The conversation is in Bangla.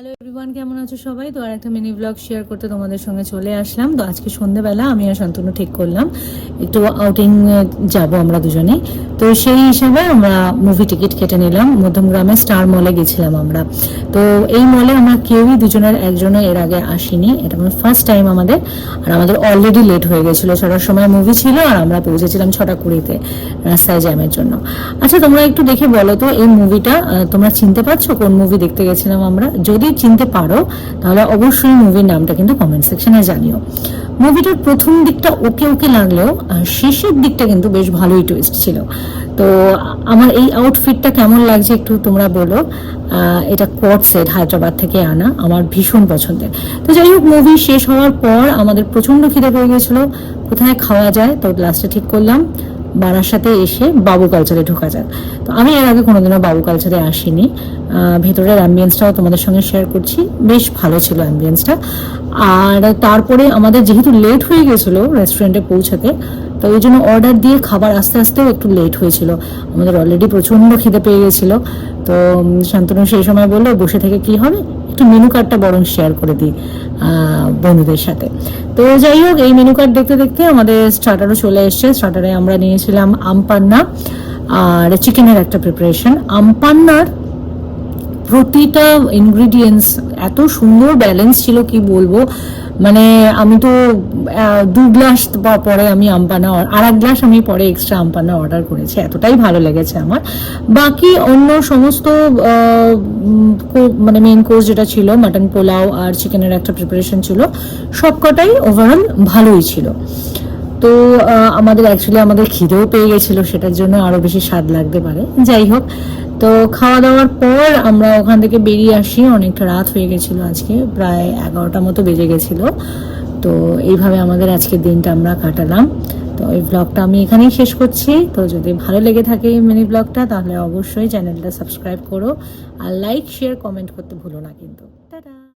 হ্যালো এভরিওয়ান, কেমন আছো সবাই? তো আর একটা মিনি ব্লগ শেয়ার করতে তোমাদের সঙ্গে চলে আসলাম। তো আজকে সন্ধ্যেবেলা আমি আর শান্তনু ঠিক করলাম একটু আউটিং যাব আমরা দুজনেই। তো সেই হিসাবে আমরা মুভি টিকিট কেটে নিলাম। মধ্যমগ্রামে স্টার মলে গেছিলাম আমরা। তো এই মলে আমরা কেউই দুজনের একজনও এর আগে আসিনি, এটা মানে ফার্স্ট টাইম আমাদের। আর আমাদের অলরেডি লেট হয়ে গেছিলো, 6টার সময় মুভি ছিল আর আমরা পৌঁছেছিলাম 6:20 রাস্তায় জ্যামের জন্য। আচ্ছা, তোমরা একটু দেখে বলো তো এই মুভিটা তোমরা চিনতে পারছো কোন মুভি দেখতে গেছিলাম আমরা? যদি চিনতে পারো তাহলে অবশ্যই মুভির নামটা কিন্তু কমেন্ট সেকশনে জানিও। মুভিটার প্রথম দিকটা ওকে ওকে লাগলেও শেষের দিকটা কিন্তু বেশ ভালোই টুইস্ট ছিল। তো আমার এই আউটফিটটা কেমন লাগছে একটু তোমরা বলো। এটা কোট সেট, হায়দ্রাবাদ থেকে আনা, আমার ভীষণ পছন্দের। তো যাই হোক, মুভি শেষ হওয়ার পর আমাদের প্রচণ্ড খিদে পেয়ে গেছিলো, কোথায় খাওয়া যায়। তো লাস্টে ঠিক করলাম বারাসাতে এসে বাবু কালচারে ঢোকা যাক। তো আমি এর আগে কোনোদিনও বাবু কালচারে আসিনি। ভেতরের অ্যাম্বিয়েন্সটাও তোমাদের সঙ্গে শেয়ার করছি, বেশ ভালো ছিল অ্যাম্বিয়েন্সটা। আর তারপরে আমাদের যেহেতু লেট হয়ে গেছিলো রেস্টুরেন্টে পৌঁছাতে, তো ওই জন্য অর্ডার দিয়ে খাবার আস্তে আস্তেও একটু লেট হয়েছিল। আমাদের অলরেডি প্রচণ্ড খিদে পেয়ে গেছিলো। তো শান্তনু সেই সময় বললো বসে থেকে কি হবে, একটু মেনু কার্ডটা বরং শেয়ার করে দিই বন্ধুদের সাথে। তো যাই হোক, এই মেনু কার্ড দেখতে দেখতে আমাদের স্টার্টারও চলে এসছে। স্টার্টারে আমরা নিয়েছিলাম আমপান্না আর চিকেনের একটা প্রিপারেশন। আমপান্নার প্রতিটা ইনগ্রিডিয়েন্টস এত সুন্দর ব্যালেন্স ছিল, কি বলবো। মানে আমি তো 2 গ্লাস পরে আমি আমপান্না, আর 1 গ্লাস আমি পরে এক্সট্রা আমপান্না অর্ডার করেছি, এতটাই ভালো লেগেছে আমার। বাকি অন্য সমস্ত মানে মেন কোর্স যেটা ছিল, মাটন পোলাও আর চিকেনের একটা প্রিপারেশন ছিল, সবকটাই ওভারঅল ভালোই ছিল। তো আমাদের অ্যাকচুয়ালি আমাদের খিদেও পেয়ে গেছিলো, সেটার জন্য আরও বেশি স্বাদ লাগতে পারে। যাই হোক, তো খাওয়া দাওয়ার পর আমরা ওখান থেকে বেরিয়ে আসি। অনেকটা রাত হয়ে গেছিলো, আজকে প্রায় 11টা মতো বেজে গেছিলো। তো এইভাবে আমাদের আজকের দিনটা আমরা কাটালাম। তো এই ব্লগটা আমি এখানেই শেষ করছি। তো যদি ভালো লেগে থাকে এই মিনি ব্লগটা, তাহলে অবশ্যই চ্যানেলটা সাবস্ক্রাইব করো আর লাইক শেয়ার কমেন্ট করতে ভুলো না কিন্তু।